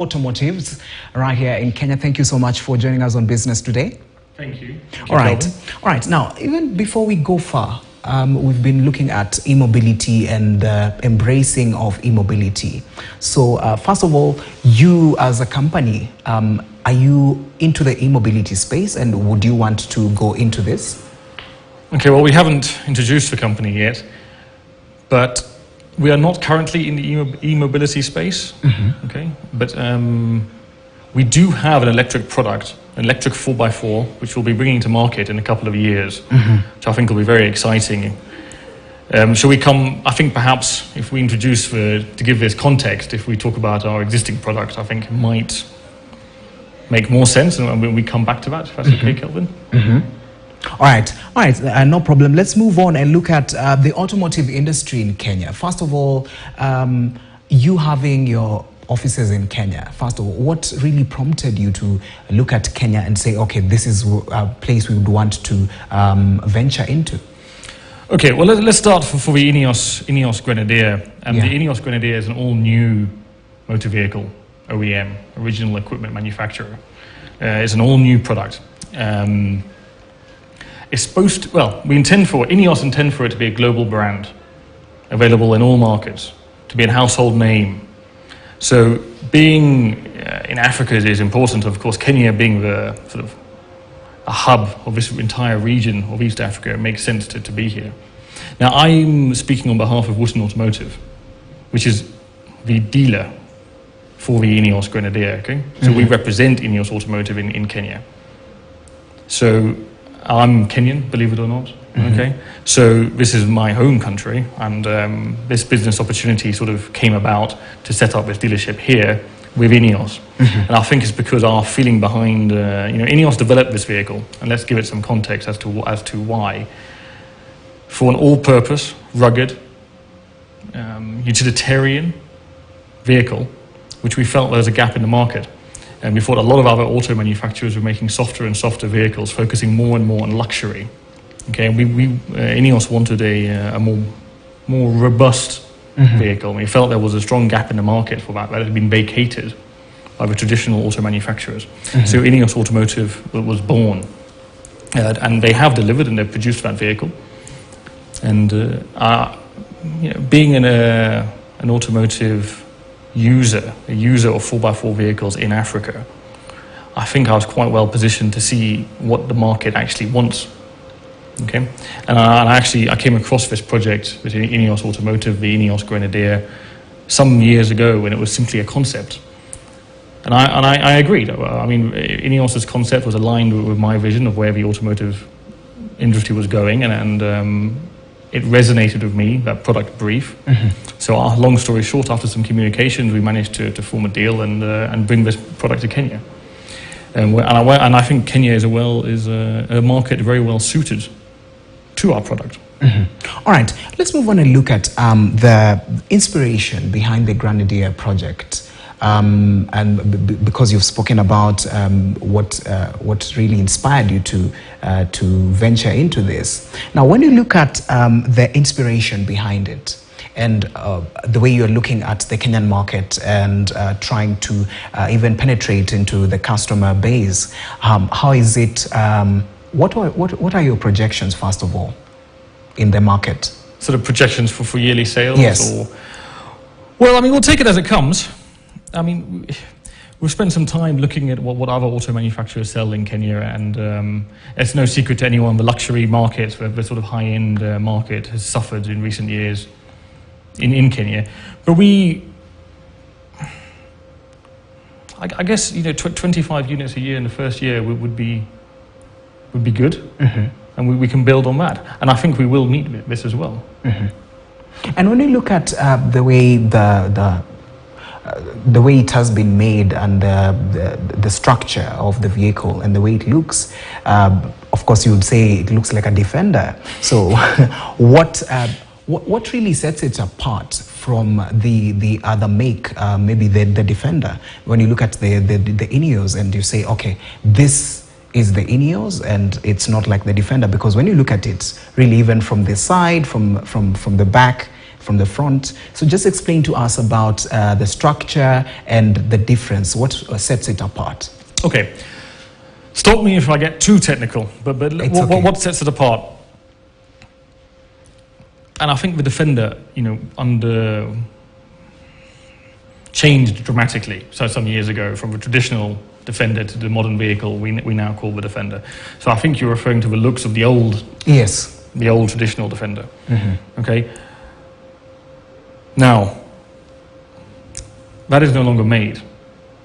Automotives right here in Kenya. Thank you so much for joining us on Business Today. Thank you. All right. Now, even before we go far, we've been looking at e-mobility and embracing of e-mobility. So, first of all, you as a company, are you into the e-mobility space, and would you want to go into this? Okay, well, we haven't introduced the company yet, but we are not currently in the e-mobility space, okay? But we do have an electric product, an electric 4x4, which we'll be bringing to market in a couple of years, which I think will be very exciting. Shall we come, I think perhaps if we introduce, to give this context, if we talk about our existing product, I think it might make more sense, and we come back to that, if that's okay, Kelvin? All right, no problem. Let's move on and look at the automotive industry in Kenya. First of all, you having your offices in Kenya, first of all, what really prompted you to look at Kenya and say, okay, this is a place we would want to venture into? Okay, well, let's start for the Ineos Grenadier. The Ineos Grenadier is an all-new motor vehicle OEM, original equipment manufacturer. It's an all-new product. It's supposed to, well, Ineos intend for it to be a global brand, available in all markets, to be a household name. So being in Africa is important, of course. Kenya being the sort of a hub of this entire region of East Africa, it makes sense to be here. Now, I'm speaking on behalf of Wootton Automotive, which is the dealer for the Ineos Grenadier, okay? So we represent Ineos Automotive in Kenya. So I'm Kenyan, believe it or not, okay? So this is my home country, and this business opportunity sort of came about to set up this dealership here with Ineos. And I think it's because our feeling behind, Ineos developed this vehicle, and let's give it some context as to why. For an all-purpose, rugged, utilitarian vehicle, which we felt there was a gap in the market. And we thought a lot of other auto manufacturers were making softer and softer vehicles, focusing more and more on luxury. Okay, and Ineos wanted a more robust vehicle. We felt there was a strong gap in the market for that had been vacated by the traditional auto manufacturers. So Ineos Automotive was born, and they have delivered and they've produced that vehicle. And being an automotive user of 4x4 vehicles in Africa, I think I was quite well positioned to see what the market actually wants. Okay, and I came across this project with Ineos Automotive, the Ineos Grenadier, some years ago when it was simply a concept, and I agreed. I mean, Ineos's concept was aligned with my vision of where the automotive industry was going, and it resonated with me, that product brief. So long story short, after some communications, we managed to form a deal and bring this product to Kenya. And I think Kenya is a market very well suited to our product. All right, let's move on and look at the inspiration behind the Grenadier project. And because you've spoken about what really inspired you to venture into this. Now, when you look at the inspiration behind it, and the way you're looking at the Kenyan market and trying to even penetrate into the customer base, how is it? What are your projections, first of all, in the market? Sort of projections for yearly sales? Yes. Well, I mean, we'll take it as it comes. I mean, we've spent some time looking at what other auto manufacturers sell in Kenya, and it's no secret to anyone the luxury market, the sort of high-end market, has suffered in recent years in Kenya. But I guess 25 units a year in the first year would be good, and we can build on that. And I think we will meet this as well. And when you look at the way the way it has been made and the structure of the vehicle and the way it looks, of course you would say it looks like a Defender. So what really sets it apart from the other make, maybe the Defender? When you look at the Ineos and you say, okay, this is the Ineos and it's not like the Defender, because when you look at it, really even from the side, from the back, from the front. So just explain to us about the structure and the difference. What sets it apart? Okay. Stop me if I get too technical, but what sets it apart? And I think the Defender, changed dramatically. So some years ago, from a traditional Defender to the modern vehicle we now call the Defender. So I think you're referring to the looks of the old, the old traditional Defender. Okay. Now, that is no longer made.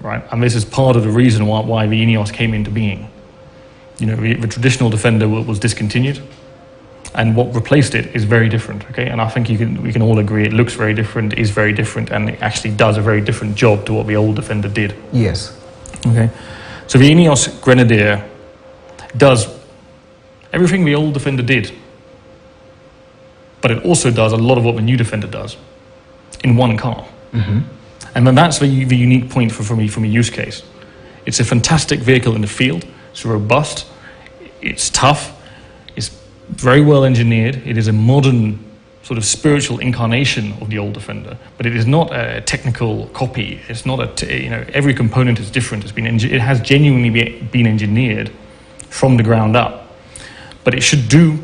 Right, and this is part of the reason why the Ineos came into being. The traditional Defender was discontinued, and what replaced it is very different. Okay, and I think we can all agree it looks very different, is very different, and it actually does a very different job to what the old Defender did. Yes. Okay, so the Ineos Grenadier does everything the old Defender did, but it also does a lot of what the new Defender does in one car. And then that's the unique point from a use case. It's a fantastic vehicle in the field. It's robust. It's tough. It's very well engineered. It is a modern sort of spiritual incarnation of the old Defender. But it is not a technical copy. It's not every component is different. It has genuinely been engineered from the ground up. But it should do.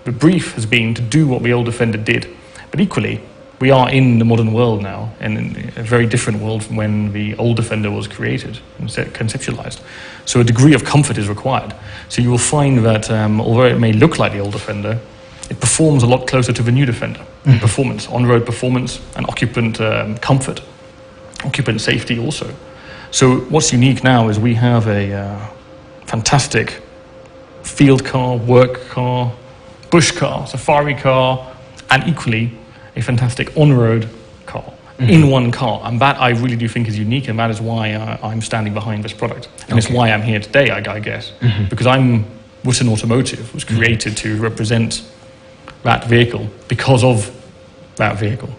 The brief has been to do what the old Defender did. But equally, we are in the modern world now, and in a very different world from when the old Defender was created and conceptualized. So a degree of comfort is required. So you will find that although it may look like the old Defender, it performs a lot closer to the new Defender. Performance, on-road performance, and occupant comfort, occupant safety also. So what's unique now is we have a fantastic field car, work car, bush car, safari car, and equally a fantastic on-road car in one car, and that I really do think is unique, and that is why I'm standing behind this product, and it's why I'm here today, I guess, because Wootton Automotive was created to represent that vehicle because of that vehicle.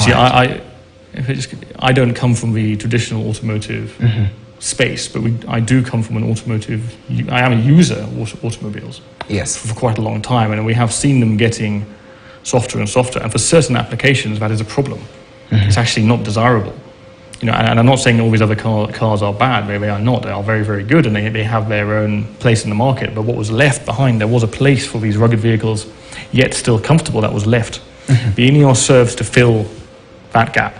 See, I don't come from the traditional automotive space, but I do come from an automotive. I am a user of automobiles, for quite a long time, and we have seen them getting softer and softer, and for certain applications that is a problem. It's actually not desirable. And I'm not saying all these other cars are bad. They are not. They are very, very good, and they have their own place in the market. But what was left behind, there was a place for these rugged vehicles, yet still comfortable, that was left. The Ineos serves to fill that gap.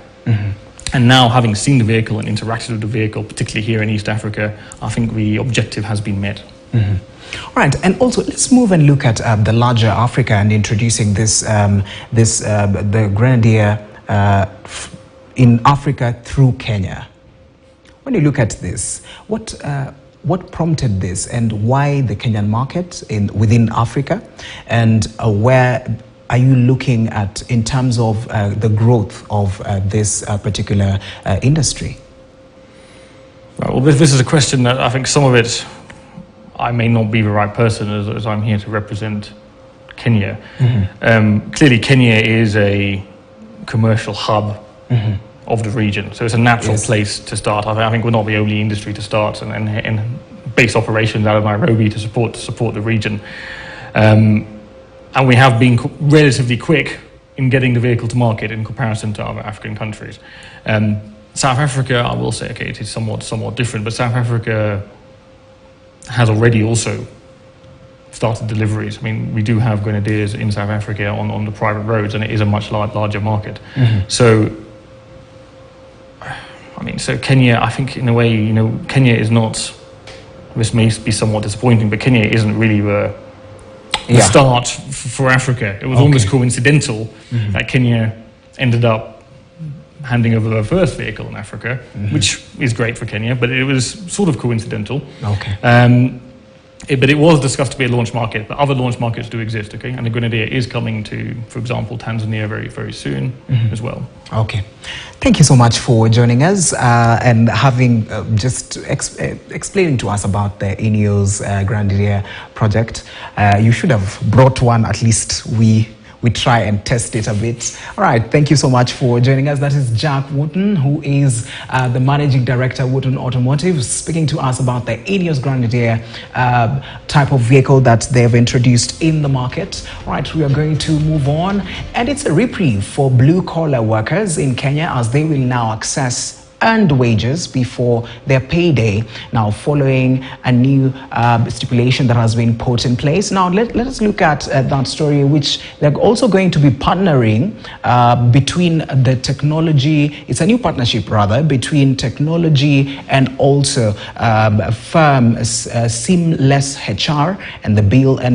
And now, having seen the vehicle and interacted with the vehicle, particularly here in East Africa, I think the objective has been met. All right, and also let's move and look at the larger Africa and introducing the Grenadier in Africa through Kenya. When you look at this, what prompted this, and why the Kenyan market within Africa, and where are you looking at in terms of the growth of this particular industry? Well, this is a question that I think some of it, I may not be the right person as I'm here to represent Kenya. Clearly, Kenya is a commercial hub of the region, so it's a natural place to start. I think we're not the only industry to start and base operations out of Nairobi to support the region. And we have been relatively quick in getting the vehicle to market in comparison to other African countries. South Africa, I will say, okay, it is somewhat different, but South Africa has already also started deliveries. I mean, we do have Grenadiers in South Africa on the private roads, and it is a much larger market. So, I mean, so Kenya, I think in a way, Kenya is not, this may be somewhat disappointing, but Kenya isn't really the start for Africa. It was almost coincidental that Kenya ended up handing over their first vehicle in Africa, which is great for Kenya, but it was sort of coincidental. But it was discussed to be a launch market, but other launch markets do exist, okay? And the Grenadier is coming to, for example, Tanzania very, very soon as well. Okay. Thank you so much for joining us and having just explaining to us about the Ineos Grenadier project. You should have brought one, at least we we try and test it a bit. All right, thank you so much for joining us. That is Jack Wooten, who is the Managing Director, Wooten Automotive, speaking to us about the Ineos Grenadier type of vehicle that they've introduced in the market. All right, we are going to move on, and it's a reprieve for blue-collar workers in Kenya as they will now access earned wages before their payday, now following a new stipulation that has been put in place. Now let us look at that story, which they're also going to be partnering between the technology, it's a new partnership rather, between technology and also firm Seamless HR and the Bill and